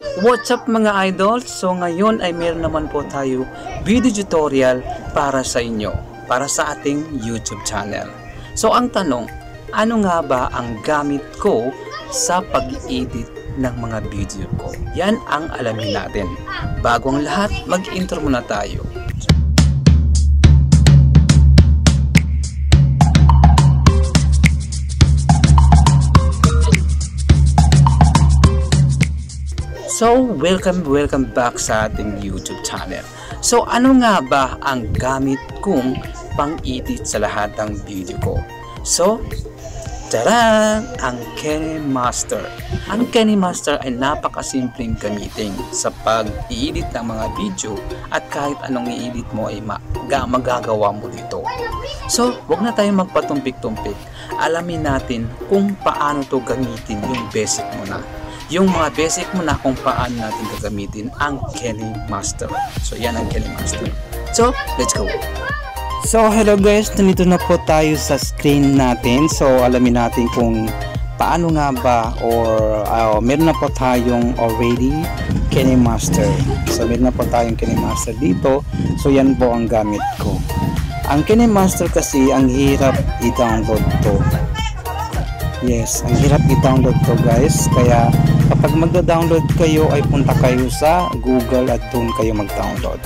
What's up mga idol? So ngayon ay meron naman po tayo video tutorial para sa inyo, para sa ating YouTube channel. So ang tanong, ano nga ba ang gamit ko sa pag-edit ng mga video ko? Yan ang alamin natin. Bago ang lahat, mag-intro muna tayo. So, welcome back sa ating YouTube channel. So, ano nga ba ang gamit kong pang-edit sa lahat ng video ko? So, taran! Ang KineMaster. Ang KineMaster ay napakasimpleng gamitin sa pag-i-edit ng mga video at kahit anong i-edit mo ay magagawa mo dito. So, wag na tayong magpatumpik-tumpik. Alamin natin kung paano to gamitin yung basic mo na. Yung mga basic mo na kung paano natin gagamitin ang KineMaster. So, yan ang KineMaster. So, let's go! So, hello guys! Nandito na po tayo sa screen natin. So, alamin natin kung paano nga ba or meron na po tayong already KineMaster. So, meron na po tayong KineMaster dito. So, yan po ang gamit ko. Ang KineMaster kasi, ang hirap i-download to. Yes, ang hirap i-download to guys. Kaya kapag magda-download kayo ay punta kayo sa Google at doon kayo mag-download.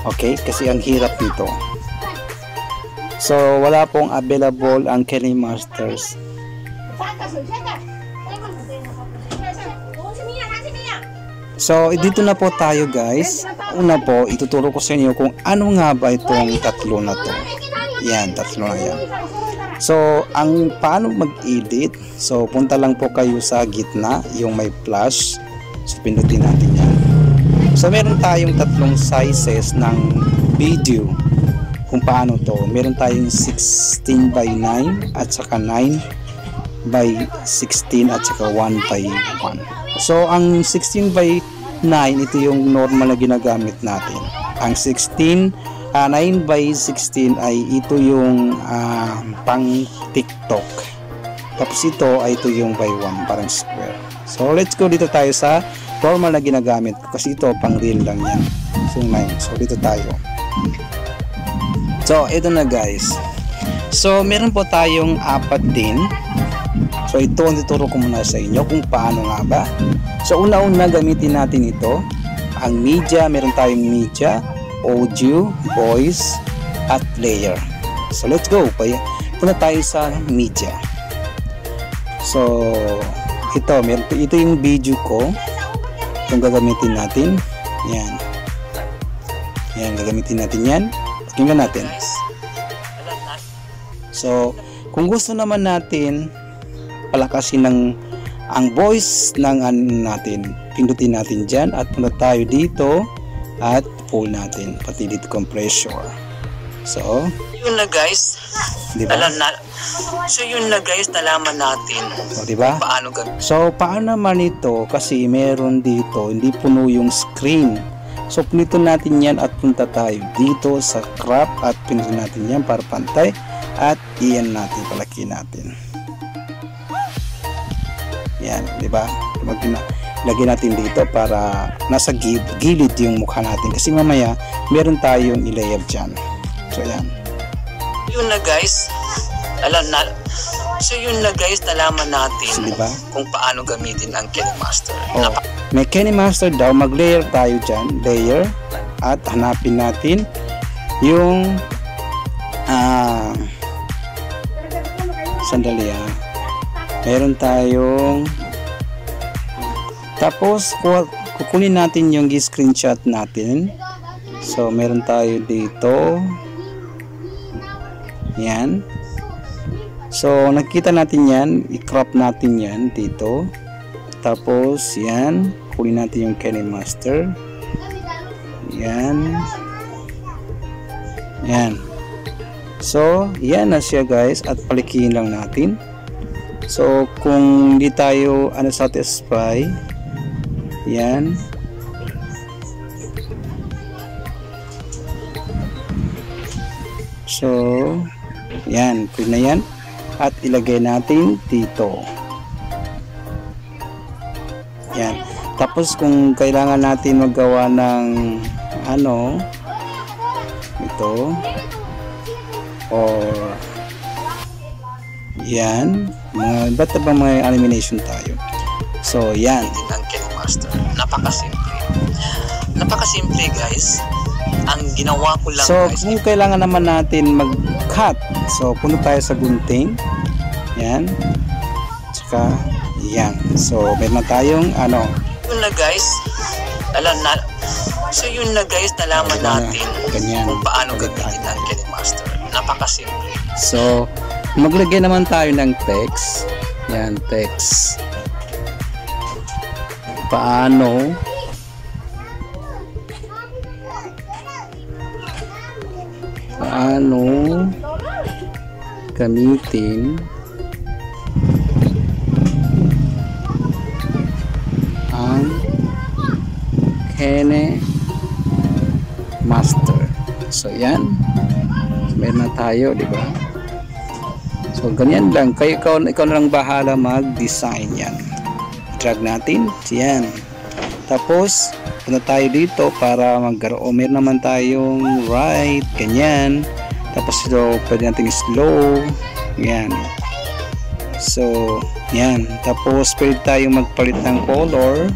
Okay? Kasi ang hirap dito. So, wala pong available ang KineMasters. So, dito na po tayo guys. Una po, ituturo ko sa inyo kung ano nga ba itong tatlo na to. Yan, tatlo na yan. So, ang paano mag-edit, so punta lang po kayo sa gitna, yung may plus. So, pindutin natin yan. So, meron tayong tatlong sizes ng video kung paano to. Meron tayong 16 by 9 at saka 9 by 16 at saka 1 by 1. So, ang 16 by 9, ito yung normal na ginagamit natin. Ang 9 by 16 ay ito yung pang TikTok. Tapos ito ay ito yung by 1, parang square. So let's go, dito tayo sa normal na ginagamit ko kasi ito pang real lang yan. So 9. So dito tayo. So ito na guys. So meron po tayong apat din. So ito ang tuturo ko muna sa inyo kung paano nga ba. So una-una gamitin natin ito. Ang media, meron tayong media, audio, voice, at layer. So let's go. Punta tayo sa media. So ito yung video ko. Itong gagamitin natin. Yan. Yan, gagamitin natin yan. Pakinggan natin. So kung gusto naman natin palakasin ang voice ng natin, pindutin natin dyan at punta tayo dito at pull natin pati dito compressor. So yun na guys, diba? So yun na guys, nalaman natin diba? Paano gawin. So paano naman ito kasi meron dito hindi puno yung screen. So punitin natin yan at punta tayo dito sa crop at pinitin natin yan para pantay at iyan natin, palaki natin yan, diba? Lagyan natin dito para nasa gilid yung mukha natin kasi mamaya meron tayong i-layer dyan. So yan. Yun na guys, nalaman natin so, diba? Kung paano gamitin ang KineMaster. May KineMaster daw, mag-layer tayo dyan, layer, at hanapin natin yung sandali meron tayong tapos kukunin natin yung screenshot natin. So meron tayo dito yan. So nakita natin yan, i-crop natin yan dito. Tapos yan, kunin natin yung KineMaster. Yan. Yan. So yan na siya guys at palikihin lang natin. So kung hindi tayo satisfy, yan. So yan, pwede na yan at ilagay natin dito. Yan. Tapos kung kailangan natin maggawa ng ano ito or yan, ba't ba may animation tayo? So yan ang KineMaster. Napakasimple guys. Ang ginawa ko lang guys, kung kailangan naman natin mag-cut, so punta tayo sa gunting. Yan. Tsaka yan. So meron tayong ano. Yun na guys. Yun na guys, nalaman natin kung paano gamitin ang KineMaster. Napakasimple. So maglagay naman tayo ng text. Yan, text. Paano gamitin ang KineMaster. So yan, meron na tayo, di ba? So ganyan lang, ikaw na lang bahala mag-design yan. Drag natin, yan. Tapos punta tayo dito para magkaroon. Meron naman tayong right, ganyan. Tapos ito pwede natin slow, yan. So yan, tapos pwede tayong magpalit ng color,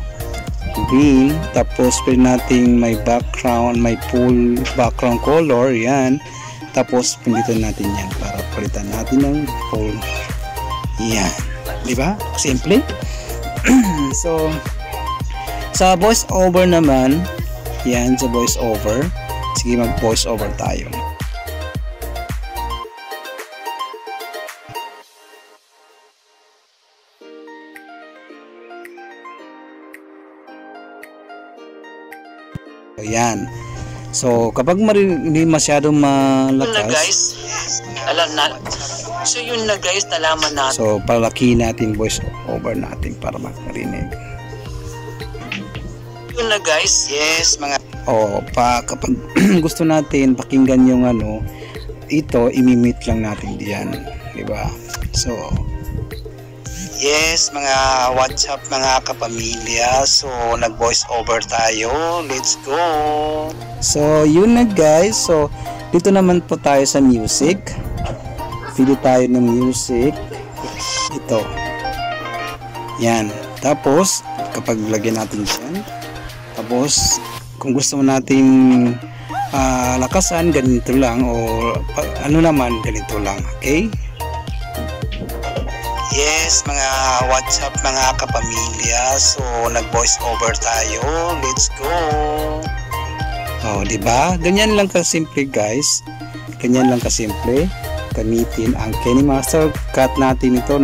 green. Tapos pwede nating may background, may full background color, yan. Tapos pindutin natin yan para palitan natin ng full, yan, di ba? Simple. So sa voice over naman, yan, sa voice over, sige, mag voice over tayo. So yan. So kapag hindi masyadong malakas, so yun na guys, nalaman natin. So palaki natin voice over natin para makarinig. Yun na guys, yes mga kapag gusto natin pakinggan yung ano, ito imimit lang natin diyan, di ba? So yes mga what's up mga kapamilya, so nag voice over tayo, let's go. So yun na guys, so dito naman po tayo sa music, pili tayo ng music, ito yan. Tapos kapag lagyan natin dyan, tapos kung gusto mo nating lakasan, ganito lang, o ano naman, ganito lang, okay? Yes mga what's up mga kapamilya, so nag voice over tayo, let's go. Diba? Ganyan lang kasimple guys, ganyan lang kasimple gamitin ang KineMaster. Cut natin ito,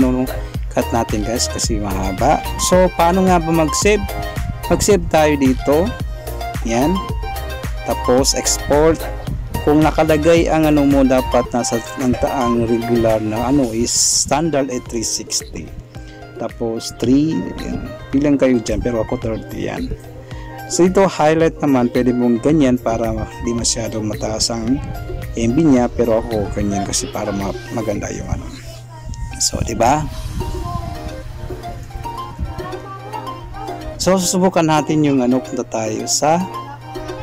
cut natin guys kasi mahaba. So paano nga ba mag-save? Mag-save tayo dito, yan. Tapos export. Kung nakalagay ang ano mo, dapat nasa ang regular na ano is standard at 360. Tapos 3, yan. Bilang kayo dyan, pero ako 30 yan. So ito highlight naman, pwede mong ganyan para di masyadong mataas ang MB niya, pero ako ganyan kasi para maganda yung ano. So di ba? So susubukan natin yung ano, punta tayo sa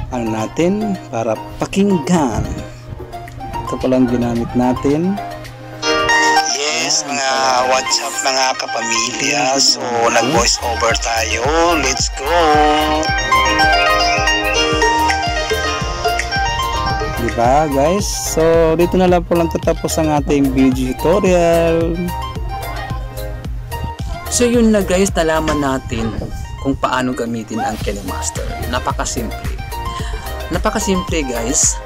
ano natin para pakinggan. Ito palang ginamit natin. Yes mga what's up mga kapamilya, so nag voice over tayo, let's go. Diba guys? So dito na lang po lang tatapos ang ating video tutorial. So yun na guys, nalaman natin kung paano gamitin ang KineMaster. Napakasimple guys.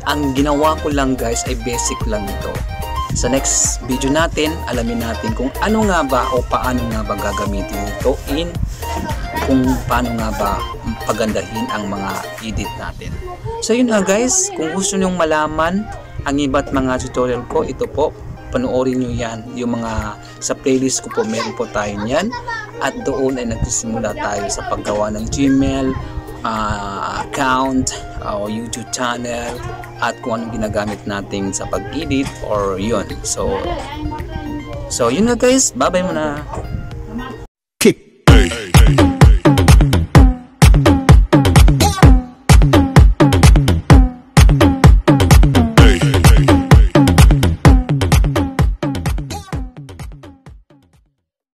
Ang ginawa ko lang guys ay basic lang ito. Sa next video natin, alamin natin kung ano nga ba o paano nga ba gagamitin ito kung paano nga ba pagandahin ang mga edit natin. So yun nga guys, kung gusto nyong malaman ang iba't mga tutorial ko, ito po, panoorin nyo yan. Yung mga sa playlist ko po, meron po tayo yan. At doon ay nagsisimula tayo sa paggawa ng Gmail account o YouTube channel at kung anong ginagamit natin sa pag-edit or yun. So yun nga guys, bye bye muna.